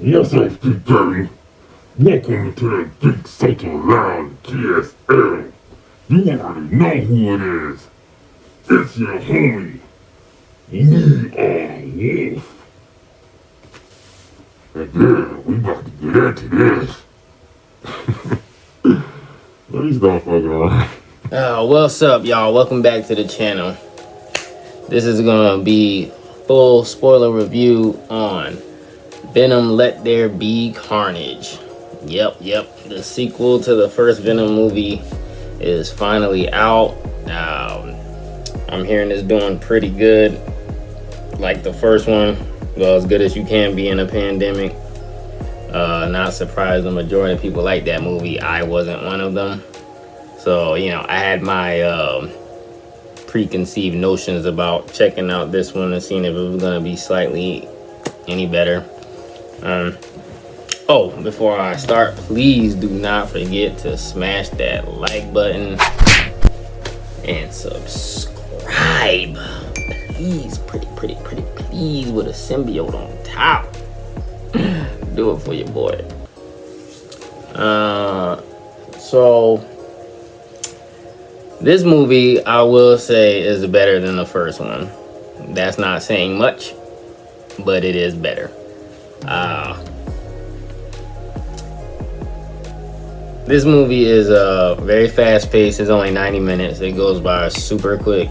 Yes, Big Daddy. Welcome to the Big Soto Lounge GSL. You already know who it is. It's your homie. We are Wolf. And yeah, we about to get into this. Please don't fuck around. What's up, y'all? Welcome back to the channel. This is gonna be full spoiler review on Venomlettherebecarnage. Yep. The sequel to the first Venom movie is finally out. I'm hearing it's doing pretty good, like the first one. Well, as good as you can be in a pandemic. Not surprised the majority of people like that movie. I wasn't one of them. So, I had my preconceived notions about checking out this one and seeing if it was going to be slightly any better. Before I start, please do not forget to smash that like button and subscribe. Please, pretty please, with a symbiote on top. Do it for your boy. So this movie, I will say, is better than the first one. That's not saying much, but it is better. This movie is very fast paced. It's only 90 minutes. It goes by super quick.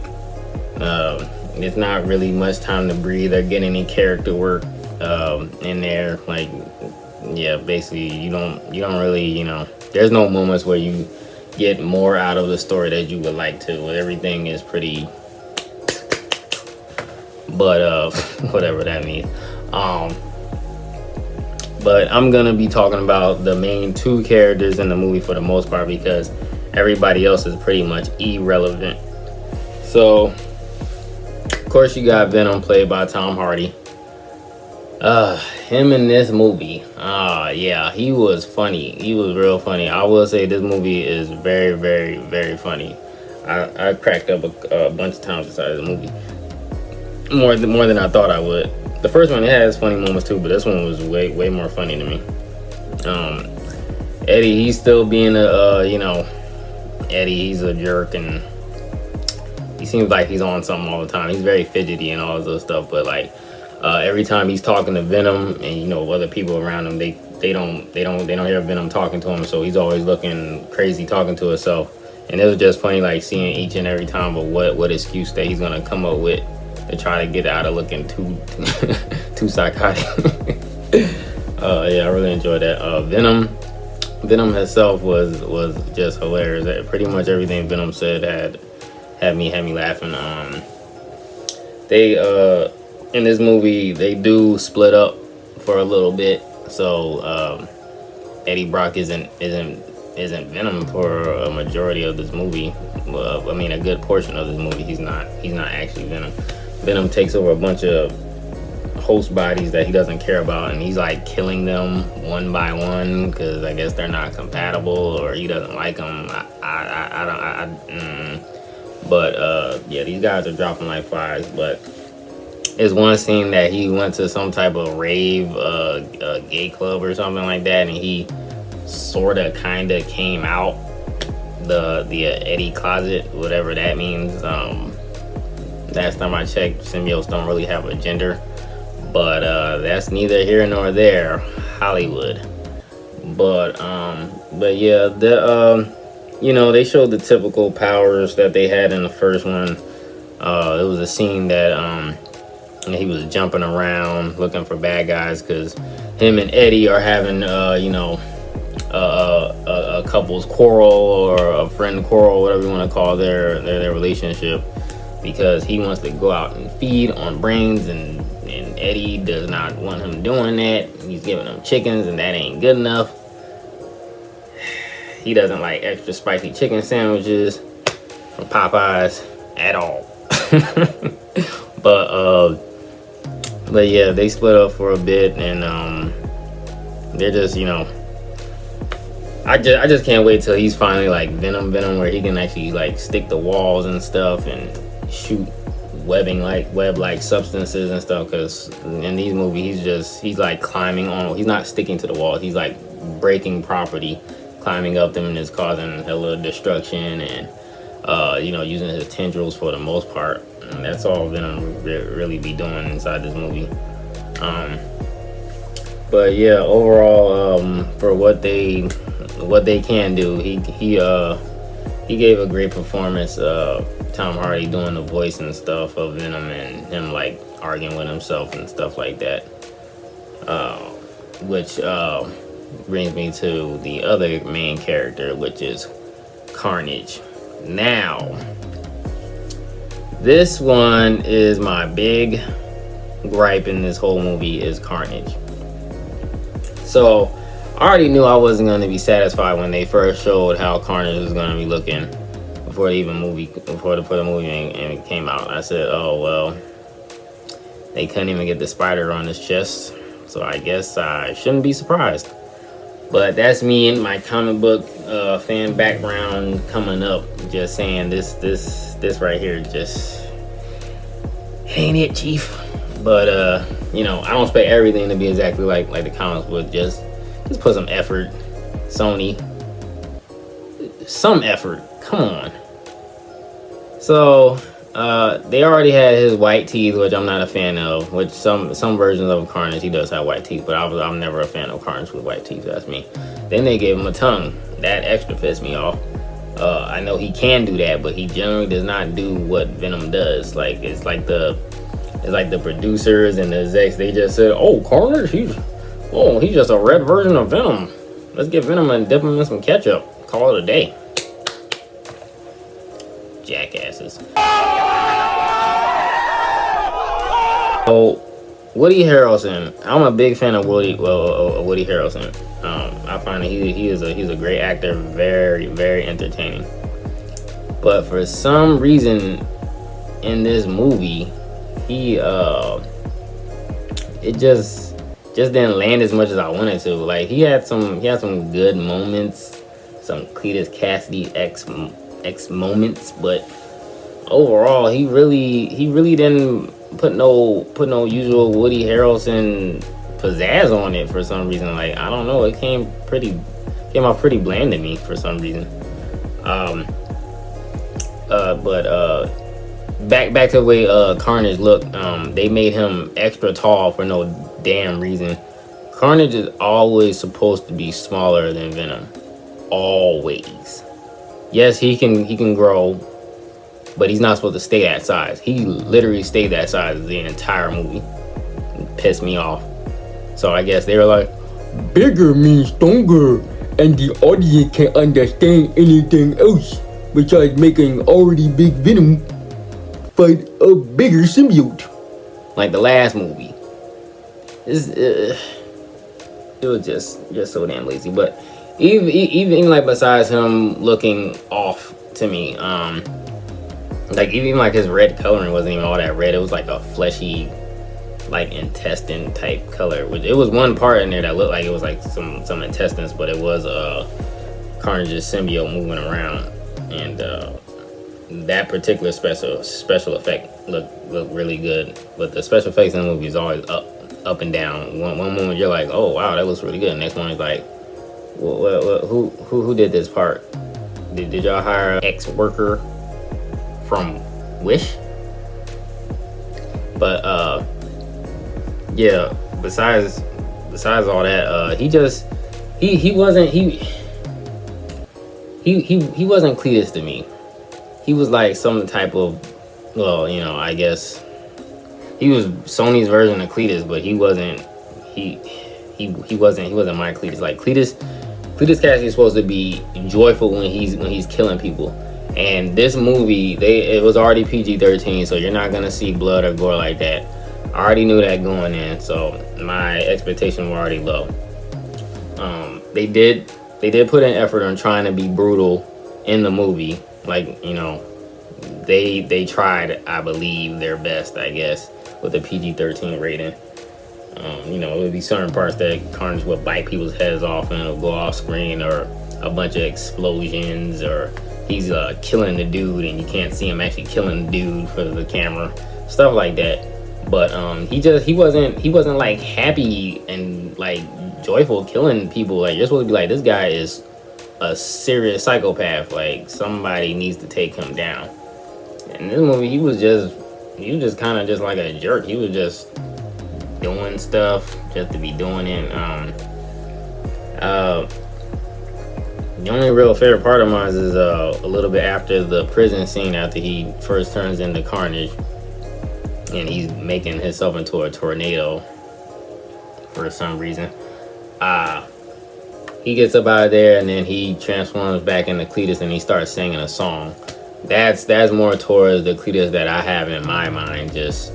It's not really much time to breathe or get any character work in there. Basically you don't really, there's no moments where you get more out of the story that you would like to. Everything is pretty, but whatever that means. But I'm gonna be talking about the main two characters in the movie for the most part, because everybody else is pretty much irrelevant. So of course you got Venom, played by Tom Hardy. Him in this movie, he was funny. He was real funny. I will say this movie is very, very, very funny. I cracked up a bunch of times inside of the movie. More than I thought I would. The first one, it has funny moments too, but this one was way more funny to me. Eddie, he's still being Eddie, he's a jerk, and he seems like he's on something all the time. He's very fidgety and all this other stuff, but every time he's talking to Venom and other people around him, they don't hear Venom talking to him, so he's always looking crazy talking to himself. And it was just funny, seeing each and every time of what excuse that he's gonna come up with to try to get out of looking too psychotic. I really enjoyed that. Venom herself was just hilarious. Pretty much everything Venom said had me laughing. They in this movie, they do split up for a little bit. So Eddie Brock isn't Venom for a majority of this movie. A good portion of this movie. He's not actually Venom. Venom takes over a bunch of host bodies that he doesn't care about, and he's killing them one by one because I guess they're not compatible or he doesn't like them. These guys are dropping like flies. But there's one scene that he went to some type of rave, gay club or something like that, and he sorta kinda came out the Eddie closet, whatever that means. Last time I checked, symbiotes don't really have a gender, but that's neither here nor there. Hollywood. But they showed the typical powers that they had in the first one. It was a scene that he was jumping around looking for bad guys because him and Eddie are having a couple's quarrel or a friend quarrel, whatever you want to call their relationship, because he wants to go out and feed on brains, and Eddie does not want him doing that. He's giving him chickens, and that ain't good enough. He doesn't like extra spicy chicken sandwiches from Popeyes at all. But yeah, they split up for a bit, and they're just I just can't wait till he's finally Venom, where he can actually stick to walls and stuff and shoot web-like substances and stuff. Because in these movies, he's like climbing on. He's not sticking to the wall. He's like breaking property, climbing up them, and it's causing a little destruction and using his tendrils for the most part. And that's all Venom really be doing inside this movie. But yeah, overall, for what they can do, he gave a great performance. Tom Hardy doing the voice and stuff of Venom, and him like arguing with himself and stuff like that. Which brings me to the other main character, which is Carnage. Now, this one is my big gripe in this whole movie is Carnage. So I already knew I wasn't going to be satisfied when they first showed how Carnage was going to be looking before the movie came out. I said, oh well, they couldn't even get the spider on his chest, so I guess I shouldn't be surprised. But that's me and my comic book fan background coming up, just saying this right here just ain't it, Chief. But I don't expect everything to be exactly like the comics, but just put some effort, Sony. Some effort, come on. So they already had his white teeth, which I'm not a fan of. Which some versions of Carnage, he does have white teeth, but I'm never a fan of Carnage with white teeth. That's me. Then they gave him a tongue. That extra pissed me off. I know he can do that, but he generally does not do what Venom does. Like it's like the producers and the execs, they just said, "Oh, Carnage, he's just a red version of Venom. Let's get Venom and dip him in some ketchup. Call it a day." Jackasses. So, Woody Harrelson. I'm a big fan of Woody Harrelson. I find that he's a great actor, very, very entertaining. But for some reason, in this movie, it just didn't land as much as I wanted to. Like he had some good moments, some Cletus Cassidy X moments, but overall he really didn't put no usual Woody Harrelson pizzazz on it for some reason. Like I don't know, it came out pretty bland to me for some reason. Back to the way Carnage looked. They made him extra tall for no damn reason. Carnage is always supposed to be smaller than Venom. Always. Yes, he can grow, but he's not supposed to stay that size. He literally stayed that size the entire movie. It pissed me off. So I guess they were like, bigger means stronger, and the audience can't understand anything else besides making already big Venom fight a bigger symbiote. Like the last movie. It was just so damn lazy. But even like besides him looking off to me, like even like his red coloring wasn't even all that red. It was like a fleshy, like intestine type color. Which it was one part in there that looked like it was like some intestines, but it was Carnage's symbiote moving around, and that particular special effect looked really good. But the special effects in the movie is always up and down. One moment you're like, oh wow, that looks really good. Next one is like, well, who did this part? Did y'all hire an ex-worker from Wish? But yeah. Besides all that, he wasn't Cletus to me. He was like some type of, well, I guess he was Sony's version of Cletus, but he wasn't my Cletus. Like Cletus Cassidy is supposed to be joyful when he's killing people. And this movie, it was already PG-13, so you're not gonna see blood or gore like that. I already knew that going in, so my expectations were already low. They did put in effort on trying to be brutal in the movie. Like, they tried, I believe, their best, I guess, with the PG-13 rating. It would be certain parts that Carnage would bite people's heads off and it'll go off screen, or a bunch of explosions, or he's killing the dude and you can't see him actually killing the dude for the camera. stuff like that. But he wasn't like happy and like joyful killing people. Like, you're supposed to be like, this guy is a serious psychopath. Like, somebody needs to take him down. In this movie, he was just kind of just like a jerk. He was just doing stuff just to be doing it. The only real favorite part of mine is a little bit after the prison scene, after he first turns into Carnage and he's making himself into a tornado for some reason. He gets up out of there and then he transforms back into Cletus and he starts singing a song. That's more towards the Cletus that I have in my mind. Just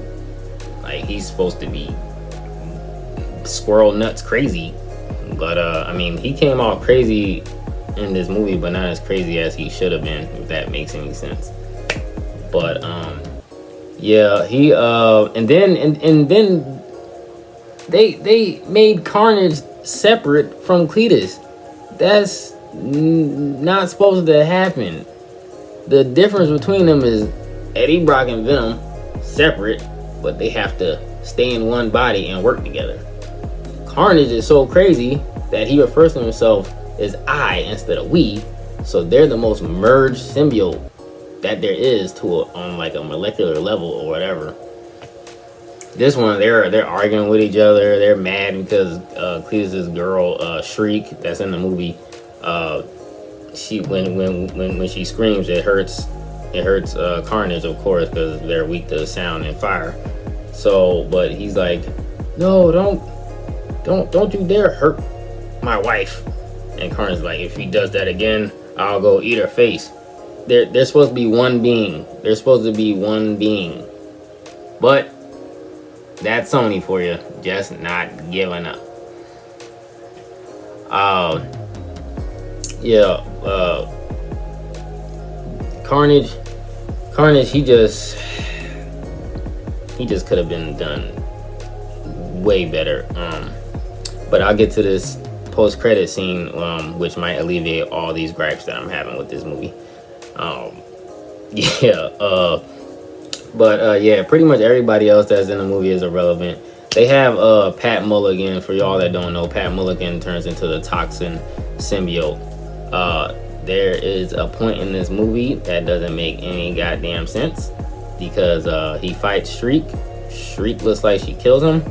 like, he's supposed to be squirrel nuts crazy, but I mean, he came off crazy in this movie, but not as crazy as he should have been, if that makes any sense. But yeah, he and then they made Carnage separate from Cletus. That's not supposed to happen. The difference between them is Eddie Brock and Venom separate, but they have to stay in one body and work together. Carnage is so crazy that he refers to himself as I instead of we, so they're the most merged symbiote that there is on like a molecular level or whatever. This one, they're arguing with each other. They're mad because Cletus's girl Shriek, that's in the movie, she when she screams, it hurts Carnage, of course, because they're weak to sound and fire. So, but he's like, no, don't you dare hurt my wife. And Carnage's like, if she does that again, I'll go eat her face. They're supposed to be one being. They're supposed to be one being. But that's Sony for you, just not giving up. Carnage, he just could have been done way better. But I'll get to this post-credit scene, which might alleviate all these gripes that I'm having with this movie. Yeah, pretty much everybody else that's in the movie is irrelevant. They have Pat Mulligan. For y'all that don't know, Pat Mulligan turns into the toxin symbiote. There is a point in this movie that doesn't make any goddamn sense, because he fights Shriek. Shriek looks like she kills him,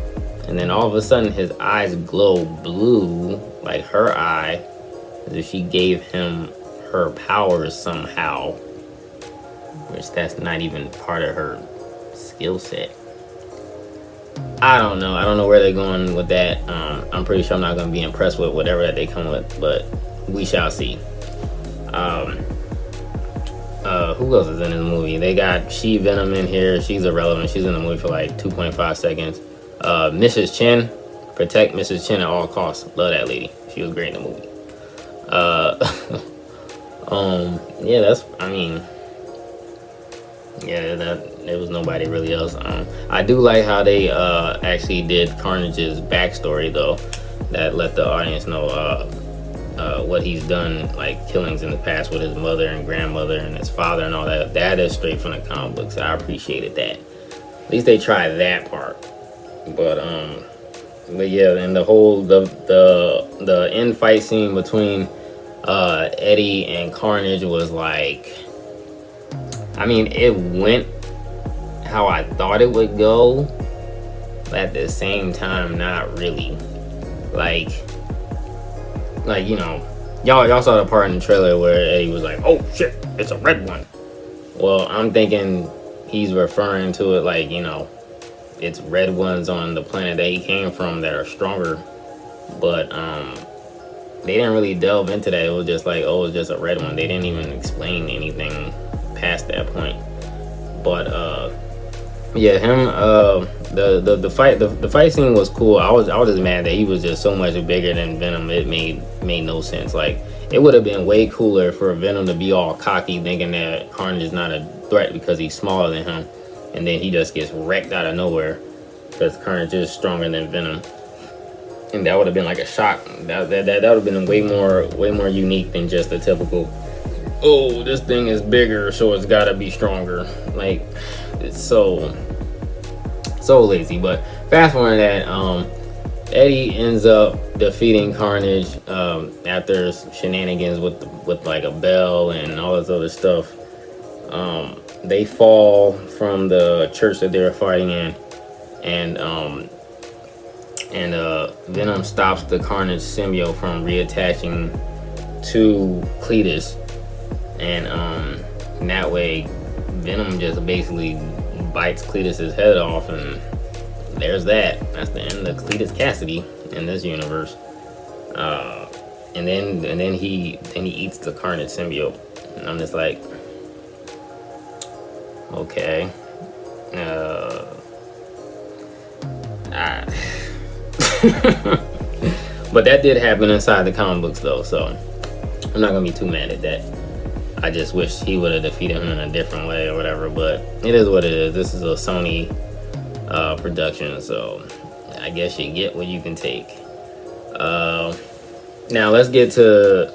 and then all of a sudden his eyes glow blue, like her eye, as if she gave him her powers somehow, which that's not even part of her skill set. I don't know where they're going with that. I'm pretty sure I'm not going to be impressed with whatever that they come with, but we shall see. Who else is in this movie? They got Venom in here. She's irrelevant. She's in the movie for like 2.5 seconds. Mrs. Chen, protect Mrs. Chen at all costs. Love that lady. She was great in the movie. There was nobody really else. I do like how they actually did Carnage's backstory, though. That let the audience know what he's done, like killings in the past with his mother and grandmother and his father and all that. That is straight from the comic books. I appreciated that. At least they tried that part. But yeah, and the end fight scene between Eddie and Carnage was like, I mean, it went how I thought it would go, but at the same time, not really. Like you know, y'all saw the part in the trailer where Eddie was like, "Oh shit, it's a red one." Well, I'm thinking he's referring to it like, you know, it's red ones on the planet that he came from that are stronger. But they didn't really delve into that. It was just like, oh, it's just a red one. They didn't even explain anything past that point. But yeah, him the fight scene was cool. I was just mad that he was just so much bigger than Venom. It made no sense. Like, it would have been way cooler for Venom to be all cocky, thinking that Carnage is not a threat because he's smaller than him, and then he just gets wrecked out of nowhere because Carnage is stronger than Venom. And that would have been like a shock. That would have been way more unique than just the typical, oh, this thing is bigger, so it's gotta be stronger. Like, it's so So lazy. But fast forward that, Eddie ends up defeating Carnage after shenanigans with like a bell and all this other stuff. They fall from the church that they were fighting in, and Venom stops the Carnage symbiote from reattaching to Cletus, and that way Venom just basically bites Cletus's head off, and there's that. That's the end of Cletus Cassidy in this universe. And then he eats the Carnage symbiote, and I'm just like, okay. But that did happen inside the comic books though, so I'm not gonna be too mad at that. I just wish he would have defeated him in a different way or whatever, but it is what it is. This is a Sony production, so I guess you get what you can take. Now let's get to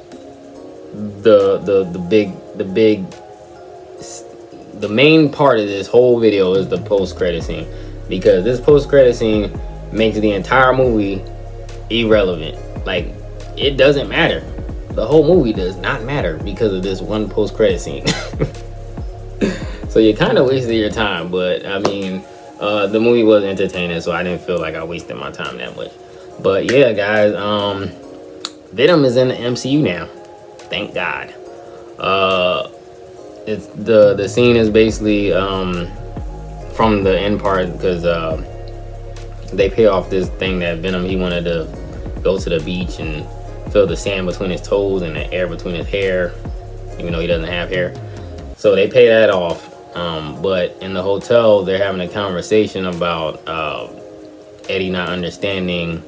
the main part of this whole video is the post-credit scene, because this post-credit scene makes the entire movie irrelevant. Like, it doesn't matter. The whole movie does not matter because of this one post-credit scene. So you kind of wasted your time, but I mean, the movie was entertaining, so I didn't feel like I wasted my time that much. But yeah, guys, Venom is in the MCU now. Thank God. It's the scene is basically from the end part, because they pay off this thing that Venom, he wanted to go to the beach and feel the sand between his toes and the air between his hair, even though he doesn't have hair. So they pay that off. But in the hotel, they're having a conversation about Eddie not understanding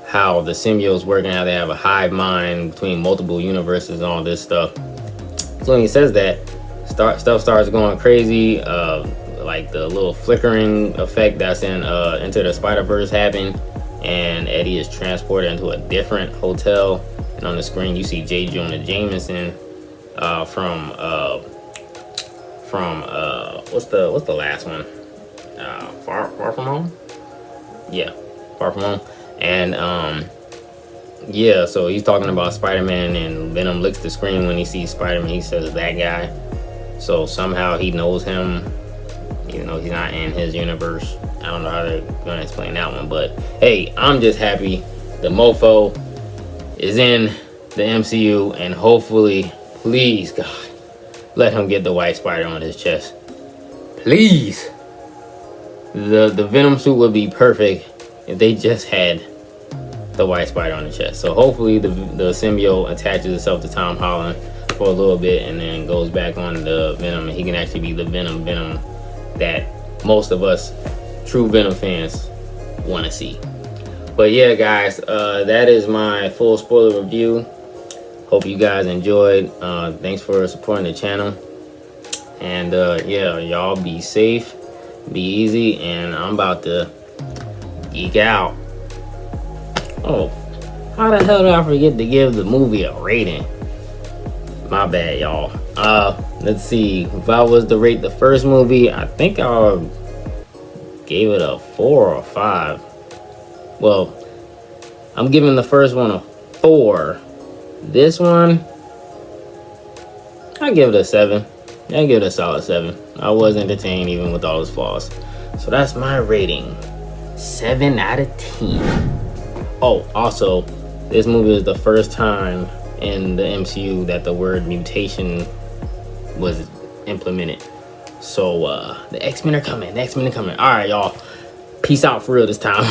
how the symbiotes work and how they have a hive mind between multiple universes and all this stuff. So when he says that, stuff starts going crazy. Like the little flickering effect that's in Into the Spider-Verse happened, and Eddie is transported into a different hotel, and on the screen you see J. Jonah Jameson from what's the last one? Far From Home? Yeah, Far From Home. And yeah, so he's talking about Spider-Man, and Venom licks the screen when he sees Spider-Man. He says that guy. So somehow he knows him, even though he's not in his universe. I don't know how they're gonna explain that one, but hey, I'm just happy the mofo is in the MCU, and hopefully, please God, let him get the white spider on his chest. Please. The Venom suit would be perfect if they just had the white spider on the chest. So hopefully the symbiote attaches itself to Tom Holland for a little bit and then goes back on the Venom, and he can actually be the Venom that most of us true Venom fans want to see. But yeah, guys, that is my full spoiler review. Hope you guys enjoyed. Thanks for supporting the channel, and yeah, y'all be safe, be easy, and I'm about to geek out. Oh, how the hell did I forget to give the movie a rating? My bad, y'all. Let's see. If I was to rate the first movie, I think I gave it a 4 or 5. Well, I'm giving the first one a 4. This one, I give it a 7. I give it a solid 7. I was entertained even with all its flaws. So that's my rating. 7 out of 10. Oh, also, this movie is the first time in the MCU that the word mutation was implemented. So the X-Men are coming. The X-Men are coming. All right, y'all. Peace out for real this time.